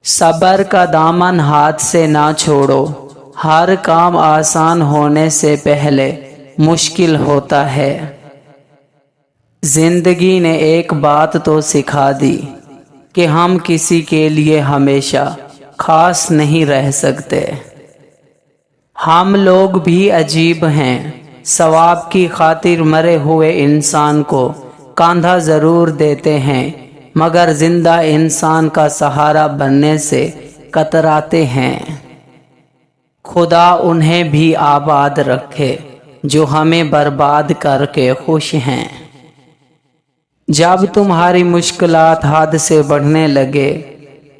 صبر کا دامن ہاتھ سے نہ چھوڑو، ہر کام آسان ہونے سے پہلے مشکل ہوتا ہے۔ زندگی نے ایک بات تو سکھا دی کہ ہم کسی کے لیے ہمیشہ خاص نہیں رہ سکتے۔ ہم لوگ بھی عجیب ہیں، ثواب کی خاطر مرے ہوئے انسان کو کاندھا ضرور دیتے ہیں، مگر زندہ انسان کا سہارا بننے سے کتراتے ہیں۔ خدا انہیں بھی آباد رکھے جو ہمیں برباد کر کے خوش ہیں۔ جب تمہاری مشکلات حد سے بڑھنے لگے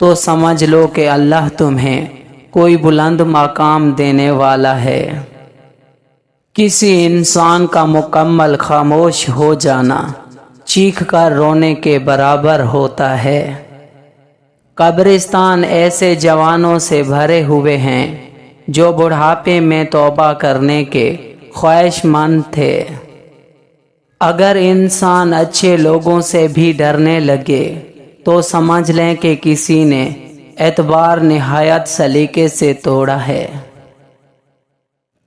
تو سمجھ لو کہ اللہ تمہیں کوئی بلند مقام دینے والا ہے۔ کسی انسان کا مکمل خاموش ہو جانا چیخ کر رونے کے برابر ہوتا ہے۔ قبرستان ایسے جوانوں سے بھرے ہوئے ہیں جو بڑھاپے میں توبہ کرنے کے خواہش مند تھے۔ اگر انسان اچھے لوگوں سے بھی ڈرنے لگے تو سمجھ لیں کہ کسی نے اعتبار نہایت سلیقے سے توڑا ہے۔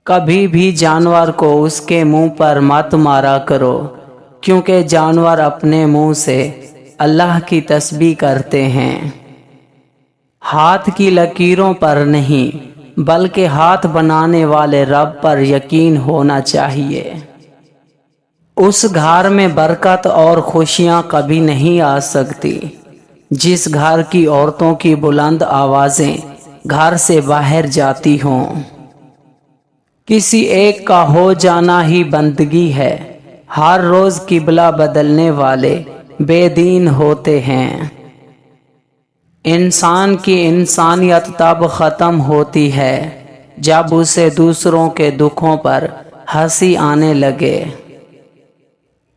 کبھی بھی جانور کو اس کے منہ پر مت مارا کرو، کیونکہ جانور اپنے منہ سے اللہ کی تسبیح کرتے ہیں۔ ہاتھ کی لکیروں پر نہیں بلکہ ہاتھ بنانے والے رب پر یقین ہونا چاہیے۔ اس گھر میں برکت اور خوشیاں کبھی نہیں آ سکتی جس گھر کی عورتوں کی بلند آوازیں گھر سے باہر جاتی ہوں۔ کسی ایک کا ہو جانا ہی بندگی ہے، ہر روز قبلہ بدلنے والے بے دین ہوتے ہیں۔ انسان کی انسانیت تب ختم ہوتی ہے جب اسے دوسروں کے دکھوں پر ہنسی آنے لگے۔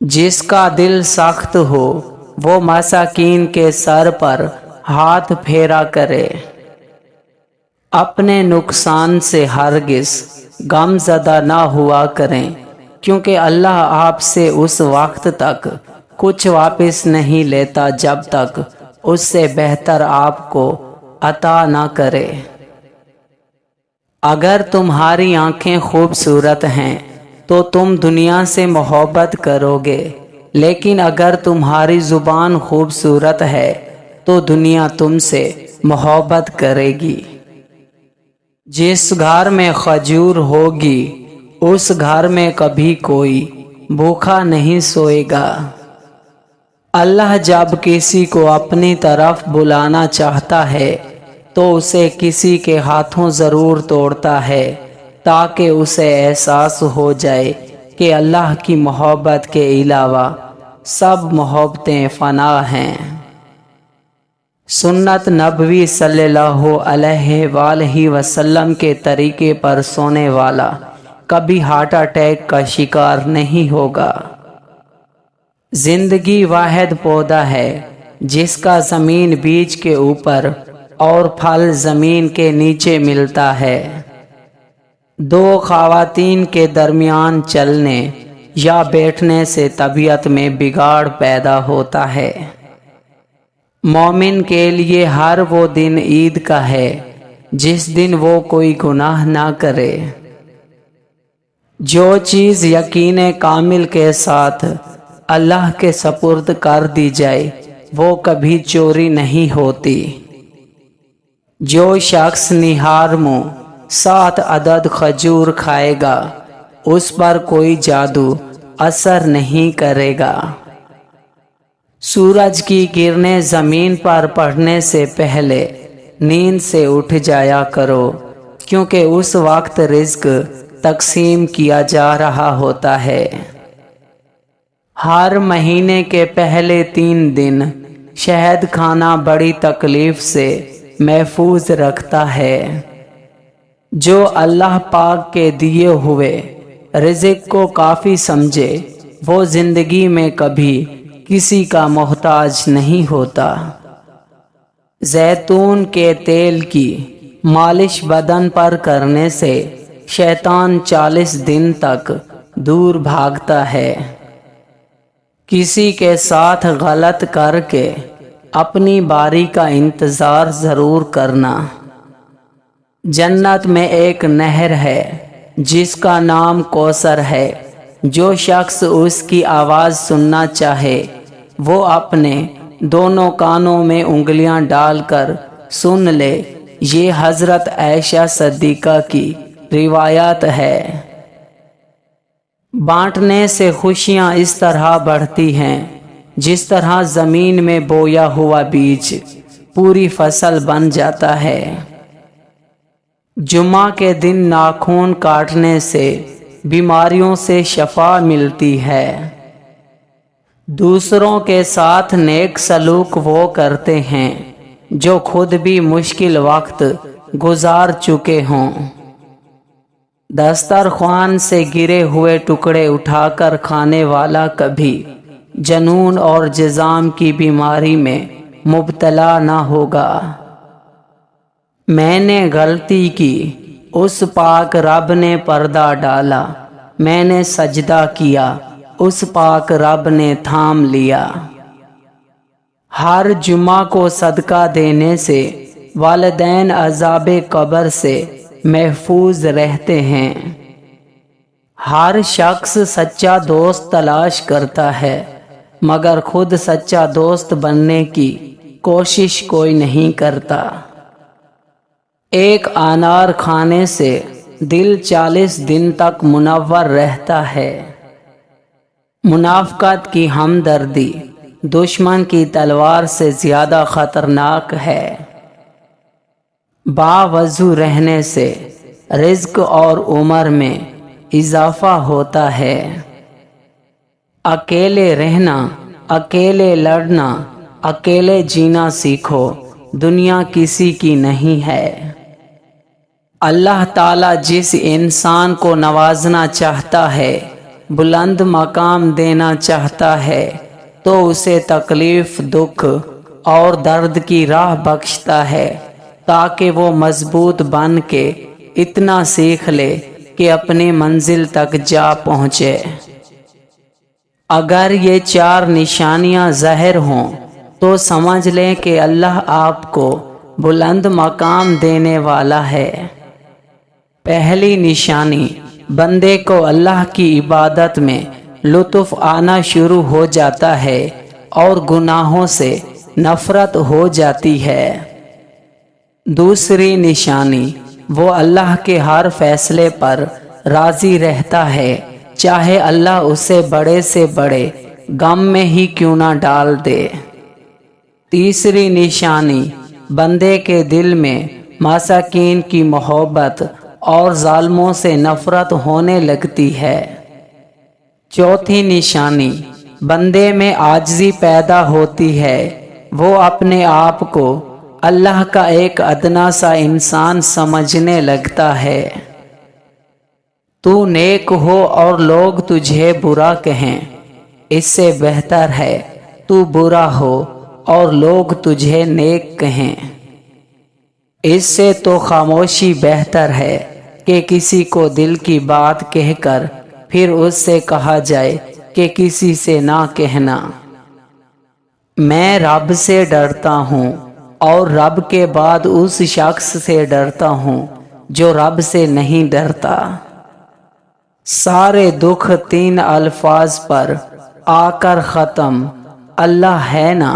جس کا دل سخت ہو وہ مساکین کے سر پر ہاتھ پھیرا کرے۔ اپنے نقصان سے ہرگز غم زدہ نہ ہوا کریں، کیونکہ اللہ آپ سے اس وقت تک کچھ واپس نہیں لیتا جب تک اس سے بہتر آپ کو عطا نہ کرے۔ اگر تمہاری آنکھیں خوبصورت ہیں تو تم دنیا سے محبت کرو گے، لیکن اگر تمہاری زبان خوبصورت ہے تو دنیا تم سے محبت کرے گی۔ جس گھر میں کھجور ہوگی اس گھر میں کبھی کوئی بھوکا نہیں سوئے گا۔ اللہ جب کسی کو اپنی طرف بلانا چاہتا ہے تو اسے کسی کے ہاتھوں ضرور توڑتا ہے تاکہ اسے احساس ہو جائے کہ اللہ کی محبت کے علاوہ سب محبتیں فنا ہیں۔ سنت نبوی صلی اللہ علیہ وآلہ وسلم کے طریقے پر سونے والا کبھی ہارٹ اٹیک کا شکار نہیں ہوگا۔ زندگی واحد پودا ہے جس کا زمین بیج کے اوپر اور پھل زمین کے نیچے ملتا ہے۔ دو خواتین کے درمیان چلنے یا بیٹھنے سے طبیعت میں بگاڑ پیدا ہوتا ہے۔ مومن کے لیے ہر وہ دن عید کا ہے جس دن وہ کوئی گناہ نہ کرے۔ جو چیز یقین کامل کے ساتھ اللہ کے سپرد کر دی جائے وہ کبھی چوری نہیں ہوتی۔ جو شخص نہار منہ 7 عدد کھجور کھائے گا اس پر کوئی جادو اثر نہیں کرے گا۔ سورج کی کرنیں زمین پر پڑنے سے پہلے نیند سے اٹھ جایا کرو، کیونکہ اس وقت رزق تقسیم کیا جا رہا ہوتا ہے۔ ہر مہینے کے پہلے 3 دن شہد کھانا بڑی تکلیف سے محفوظ رکھتا ہے۔ جو اللہ پاک کے دیے ہوئے رزق کو کافی سمجھے وہ زندگی میں کبھی کسی کا محتاج نہیں ہوتا۔ زیتون کے تیل کی مالش بدن پر کرنے سے شیطان 40 دن تک دور بھاگتا ہے۔ کسی کے ساتھ غلط کر کے اپنی باری کا انتظار ضرور کرنا۔ جنت میں ایک نہر ہے جس کا نام کوثر ہے، جو شخص اس کی آواز سننا چاہے وہ اپنے دونوں کانوں میں انگلیاں ڈال کر سن لے۔ یہ حضرت عائشہ صدیقہ کی روایت ہے۔ بانٹنے سے خوشیاں اس طرح بڑھتی ہیں جس طرح زمین میں بویا ہوا بیج پوری فصل بن جاتا ہے۔ جمعہ کے دن ناخن کاٹنے سے بیماریوں سے شفا ملتی ہے۔ دوسروں کے ساتھ نیک سلوک وہ کرتے ہیں جو خود بھی مشکل وقت گزار چکے ہوں۔ دسترخوان سے گرے ہوئے ٹکڑے اٹھا کر کھانے والا کبھی جنون اور جذام کی بیماری میں مبتلا نہ ہوگا۔ میں نے غلطی کی، اس پاک رب نے پردہ ڈالا، میں نے سجدہ کیا، اس پاک رب نے تھام لیا۔ ہر جمعہ کو صدقہ دینے سے والدین عذاب قبر سے محفوظ رہتے ہیں۔ ہر شخص سچا دوست تلاش کرتا ہے مگر خود سچا دوست بننے کی کوشش کوئی نہیں کرتا۔ ایک انار کھانے سے دل 40 دن تک منور رہتا ہے۔ منافقت کی ہمدردی دشمن کی تلوار سے زیادہ خطرناک ہے۔ باوضو رہنے سے رزق اور عمر میں اضافہ ہوتا ہے۔ اکیلے رہنا، اکیلے لڑنا، اکیلے جینا سیکھو، دنیا کسی کی نہیں ہے۔ اللہ تعالیٰ جس انسان کو نوازنا چاہتا ہے، بلند مقام دینا چاہتا ہے تو اسے تکلیف، دکھ اور درد کی راہ بخشتا ہے تاکہ وہ مضبوط بن کے اتنا سیکھ لے کہ اپنی منزل تک جا پہنچے۔ اگر یہ 4 نشانیاں ظاہر ہوں تو سمجھ لیں کہ اللہ آپ کو بلند مقام دینے والا ہے۔ پہلی نشانی، بندے کو اللہ کی عبادت میں لطف آنا شروع ہو جاتا ہے اور گناہوں سے نفرت ہو جاتی ہے۔ دوسری نشانی، وہ اللہ کے ہر فیصلے پر راضی رہتا ہے چاہے اللہ اسے بڑے سے بڑے غم میں ہی کیوں نہ ڈال دے۔ تیسری نشانی، بندے کے دل میں مساکین کی محبت اور ظالموں سے نفرت ہونے لگتی ہے۔ چوتھی نشانی، بندے میں عاجزی پیدا ہوتی ہے، وہ اپنے آپ کو اللہ کا ایک ادنا سا انسان سمجھنے لگتا ہے۔ تو نیک ہو اور لوگ تجھے برا کہیں، اس سے بہتر ہے تو برا ہو اور لوگ تجھے نیک کہیں۔ اس سے تو خاموشی بہتر ہے کہ کسی کو دل کی بات کہہ کر پھر اس سے کہا جائے کہ کسی سے نہ کہنا۔ میں رب سے ڈرتا ہوں اور رب کے بعد اس شخص سے ڈرتا ہوں جو رب سے نہیں ڈرتا۔ سارے دکھ 3 الفاظ پر آ کر ختم، اللہ ہے نا۔